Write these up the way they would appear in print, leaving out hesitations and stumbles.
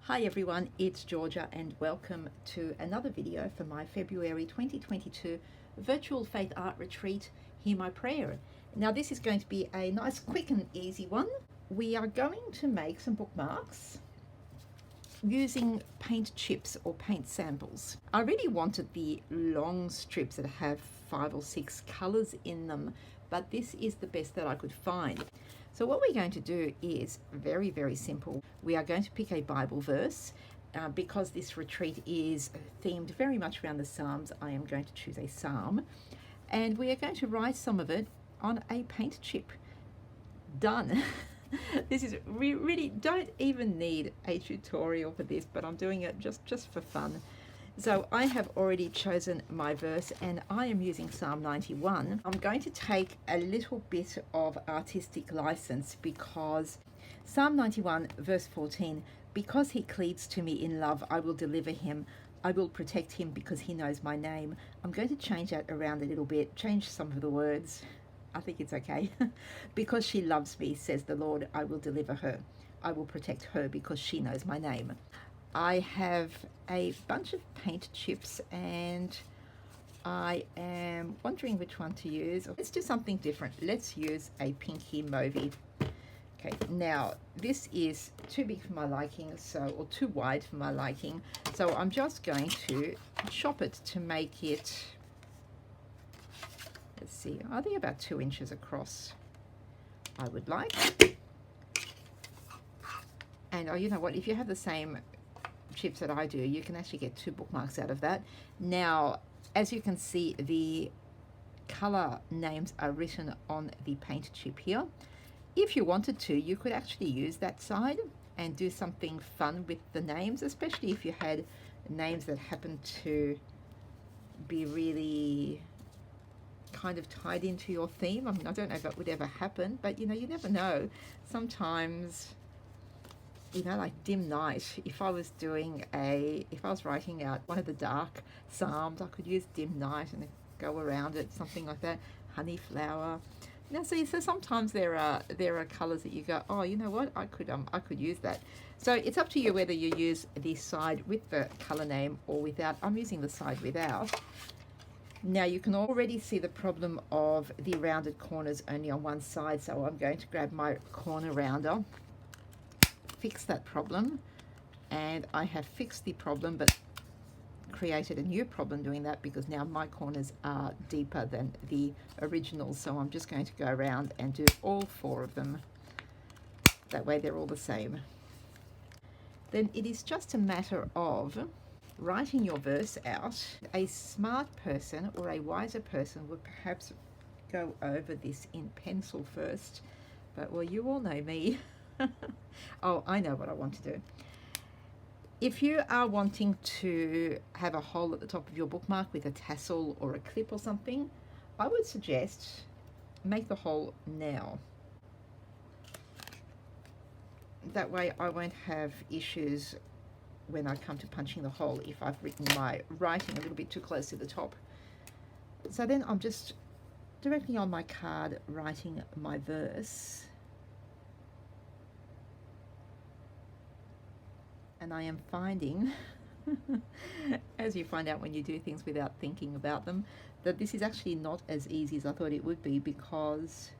Hi everyone, it's Georgia and welcome to another video for my February 2022 virtual faith art retreat, Hear My Prayer. Now this is going to be a nice quick and easy one. We are going to make some bookmarks using paint chips or paint samples. I really wanted the long strips that have 5 or 6 colors in them, but this is the best that I could find. So what we're going to do is very, very simple. We are going to pick a Bible verse. Because this retreat is themed very much around the Psalms, I am going to choose a Psalm. And we are going to write some of it on a paint chip. Done. This is, we really don't even need a tutorial for this, but I'm doing it just for fun. So I have already chosen my verse and I am using Psalm 91. I'm going to take a little bit of artistic license because Psalm 91 verse 14, because he cleaves to me in love, I will deliver him. I will protect him because he knows my name. I'm going to change that around a little bit, change some of the words. I think it's okay. Because she loves me, says the Lord, I will deliver her. I will protect her because she knows my name. I have a bunch of paint chips and I am wondering which one to use. Let's do something different. Let's use a pinky mauvey. Okay, now this is too big for my liking, or too wide for my liking. So I'm just going to chop it to make it, let's see, I think about 2 inches across, I would like. And oh, you know what, if you have the same chips that I do, you can actually get 2 bookmarks out of that. Now, as you can see, the color names are written on the paint chip here. If you wanted to, you could actually use that side and do something fun with the names, especially if you had names that happen to be really kind of tied into your theme. I mean, I don't know if that would ever happen, but you know, you never know. Sometimes, you know, like dim night, if I was writing out one of the dark psalms, I could use dim night and go around it, something like that. Honey flower. Now see, so sometimes there are colors that you go, oh, you know what, I could use that. So it's up to you whether you use the side with the color name or without. I'm using the side without. Now you can already see the problem of the rounded corners only on one side, so I'm going to grab my corner rounder, fix that problem, and I have fixed the problem but created a new problem doing that because now my corners are deeper than the original, so I'm just going to go around and do all 4 of them. That way they're all the same. Then it is just a matter of writing your verse out. A smart person or a wiser person would perhaps go over this in pencil first, but well, you all know me. Oh, I know what I want to do. If you are wanting to have a hole at the top of your bookmark with a tassel or a clip or something, I would suggest make the hole now. That way I won't have issues when I come to punching the hole if I've written my writing a little bit too close to the top. So then I'm just directly on my card writing my verse. And I am finding, as you find out when you do things without thinking about them, that this is actually not as easy as I thought it would be, because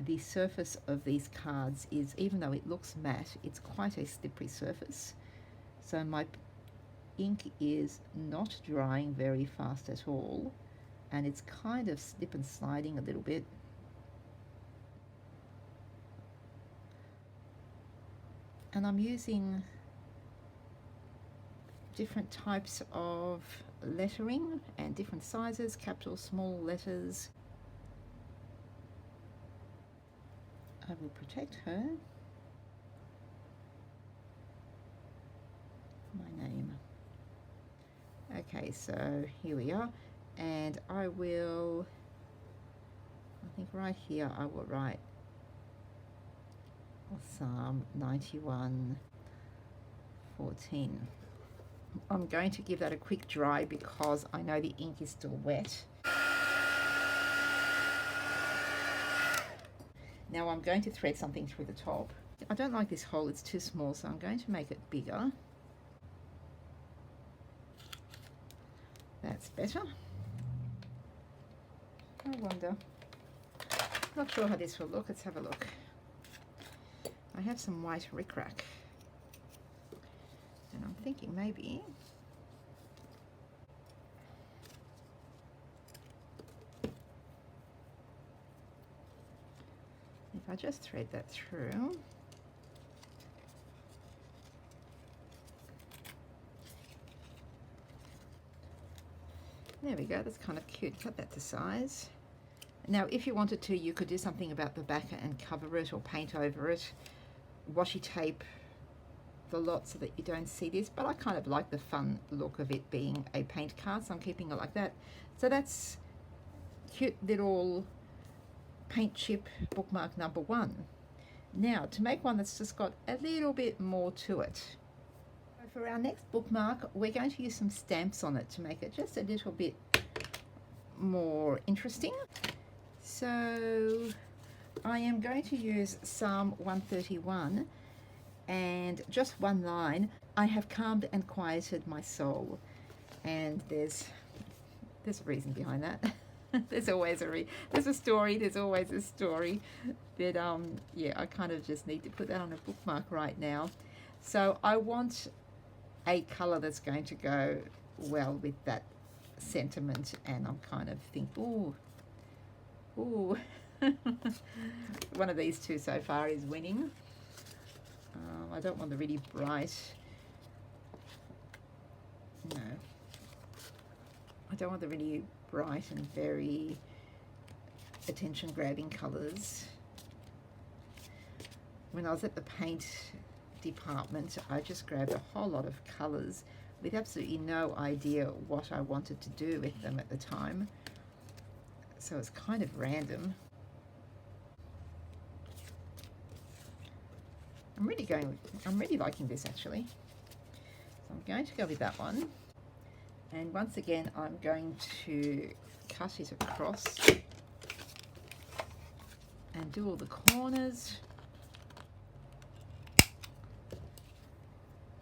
the surface of these cards is, even though it looks matte, it's quite a slippery surface. So my ink is not drying very fast at all, and it's kind of slip and sliding a little bit. And I'm using different types of lettering and different sizes, capital, small letters. I will protect her. My name. Okay, so here we are. And I think right here I will write Psalm 91:14. I'm going to give that a quick dry because I know the ink is still wet. Now I'm going to thread something through the top. I don't like this hole, it's too small, so I'm going to make it bigger. That's better. I wonder. Not sure how this will look. Let's have a look. I have some white rickrack, and I'm thinking maybe if I just thread that through. There we go, that's kind of cute. Cut that to size. Now, if you wanted to, you could do something about the back and cover it or paint over it. Washi tape the lot so that you don't see this, but I kind of like the fun look of it being a paint card, so I'm keeping it like that. So that's cute little paint chip bookmark number 1. Now, to make one that's just got a little bit more to it. For our next bookmark, we're going to use some stamps on it to make it just a little bit more interesting. So I am going to use Psalm 131 and just one line. I have calmed and quieted my soul. And there's a reason behind that. There's always there's a story. There's always a story. But yeah, I kind of just need to put that on a bookmark right now. So I want a color that's going to go well with that sentiment, and I'm kind of thinking, ooh, one of these two so far is winning. I don't want the really bright, no, I don't want the really bright and very attention grabbing colors. When I was at the paint department, I just grabbed a whole lot of colors with absolutely no idea what I wanted to do with them at the time, so it's kind of random. I'm really liking this actually, so I'm going to go with that one, and once again I'm going to cut it across and do all the corners.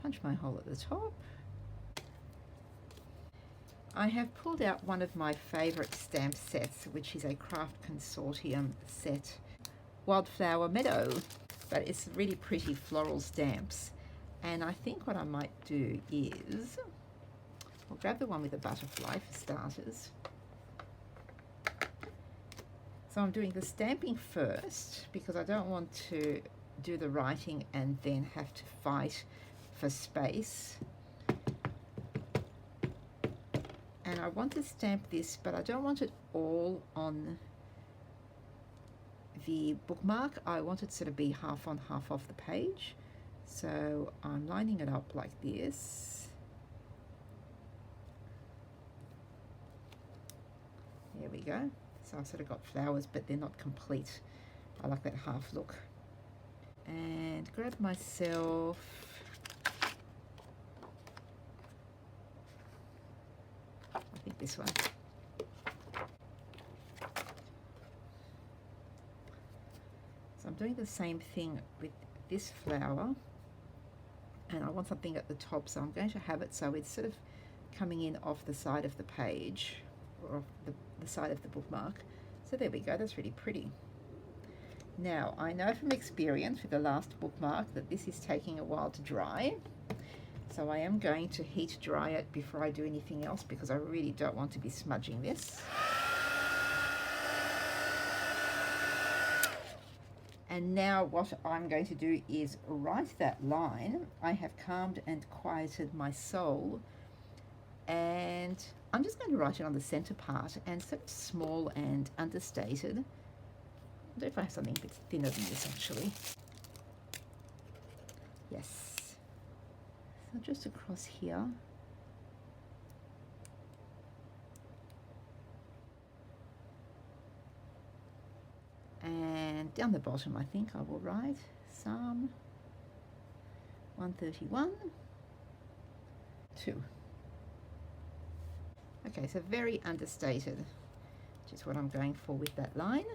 Punch my hole at the top. I have pulled out one of my favourite stamp sets, which is a Craft Consortium set, Wildflower Meadow, but it's really pretty floral stamps. And I think what I might do is, I'll grab the one with the butterfly for starters. So I'm doing the stamping first because I don't want to do the writing and then have to fight for space. And I want to stamp this, but I don't want it all on the bookmark. I want it sort of be half on, half off the page. So I'm lining it up like this. There we go. So I've sort of got flowers, but they're not complete. I like that half look. And grab myself this one. So I'm doing the same thing with this flower, and I want something at the top, so I'm going to have it so it's sort of coming in off the side of the page, or off the side of the bookmark. So there we go, that's really pretty. Now I know from experience with the last bookmark that this is taking a while to dry. So I am going to heat dry it before I do anything else because I really don't want to be smudging this. And now what I'm going to do is write that line. I have calmed and quieted my soul. And I'm just going to write it on the center part, and sort of small and understated. I don't know if I have something a bit thinner than this actually. Yes. So just across here. And down the bottom I think I will write Psalm 131, 2. Okay, so very understated, which is what I'm going for with that line.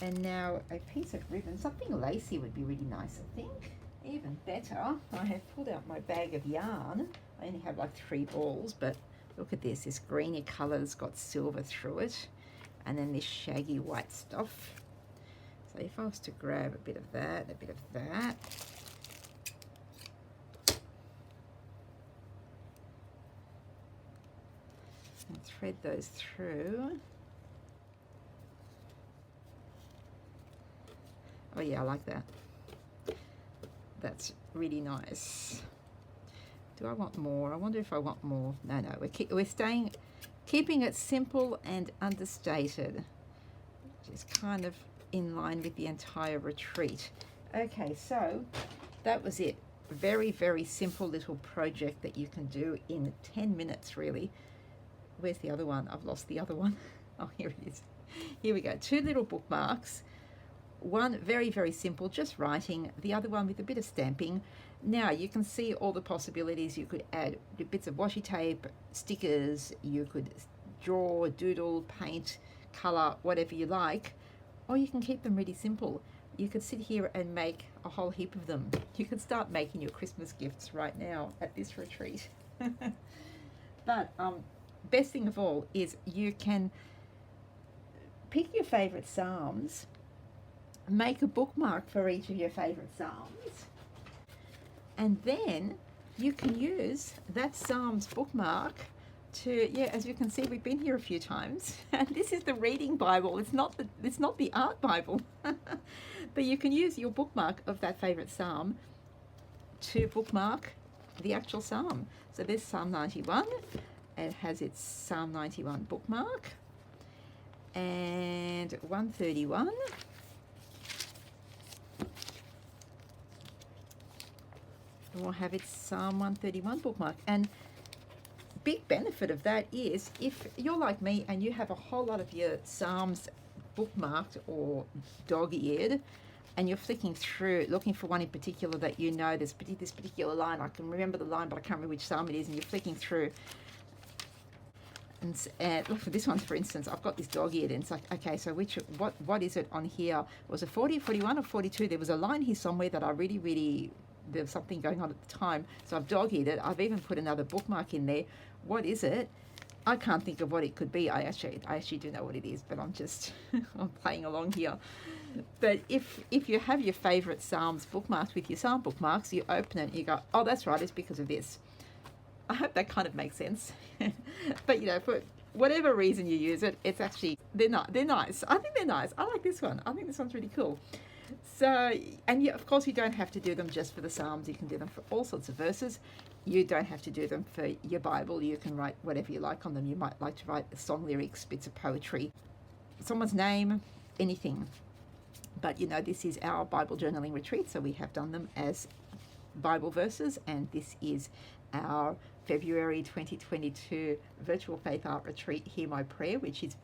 And now a piece of ribbon, something lacy would be really nice, I think. Even better, I have pulled out my bag of yarn. I only have like 3 balls, but look at this. This greeny colour's got silver through it. And then this shaggy white stuff. So if I was to grab a bit of that, a bit of that. And thread those through. Oh yeah, I like that. That's really nice. Do I want more? I wonder if I want more. No, we're keeping it simple and understated, which is kind of in line with the entire retreat. Okay, so that was it. Very, very simple little project that you can do in 10 minutes, really. Where's the other one? I've lost the other one. Oh, here it is. Here we go. 2 little bookmarks. One very, very simple, just writing. The other one with a bit of stamping. Now you can see all the possibilities. You could add bits of washi tape, stickers, you could draw, doodle, paint, color, whatever you like, or you can keep them really simple. You could sit here and make a whole heap of them. You could start making your Christmas gifts right now at this retreat. But best thing of all is you can pick your favorite psalms, make a bookmark for each of your favorite psalms, and then you can use that psalms bookmark to, yeah, as you can see, we've been here a few times, and this is the reading Bible. It's not the art Bible. But you can use your bookmark of that favorite psalm to bookmark the actual psalm. So there's Psalm 91. It has its Psalm 91 bookmark, and 131. Will have its Psalm 131 bookmark. And big benefit of that is if you're like me and you have a whole lot of your Psalms bookmarked or dog-eared, and you're flicking through looking for one in particular that you know, this particular line, I can remember the line but I can't remember which psalm it is, and you're flicking through, and look for this one, for instance. I've got this dog-eared, and it's like, okay, so what is it on here? Was it 40, 41 or 42? There was a line here somewhere that I really, there was something going on at the time, so I've dog-eared it. I've even put another bookmark in there. What is it? I can't think of what it could be. I actually do know what it is, but I'm just I'm playing along here. But if you have your favorite psalms bookmarked with your psalm bookmarks, you open it and you go, oh, that's right, it's because of this. I hope that kind of makes sense. But you know, for whatever reason you use it, it's actually, they're nice. I think they're nice. I like this one. I think this one's really cool. So, and of course you don't have to do them just for the psalms. You can do them for all sorts of verses. You don't have to do them for your Bible. You can write whatever you like on them. You might like to write song lyrics, bits of poetry, someone's name, anything. But you know, this is our Bible journaling retreat, so we have done them as Bible verses, and this is our February 2022 virtual faith art retreat, Hear My Prayer, which is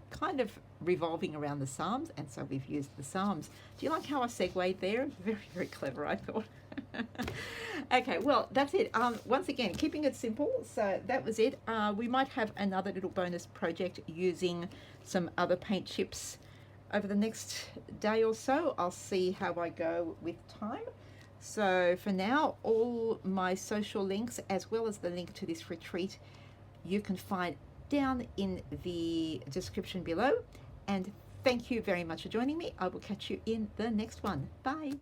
kind of revolving around the Psalms, and so we've used the Psalms. Do you like how I segued there? Very, very clever, I thought. Okay, well, that's it. Once again, keeping it simple. So that was it. We might have another little bonus project using some other paint chips over the next day or so. I'll see how I go with time. So for now, all my social links as well as the link to this retreat you can find down in the description below. And thank you very much for joining me. I will catch you in the next one. Bye.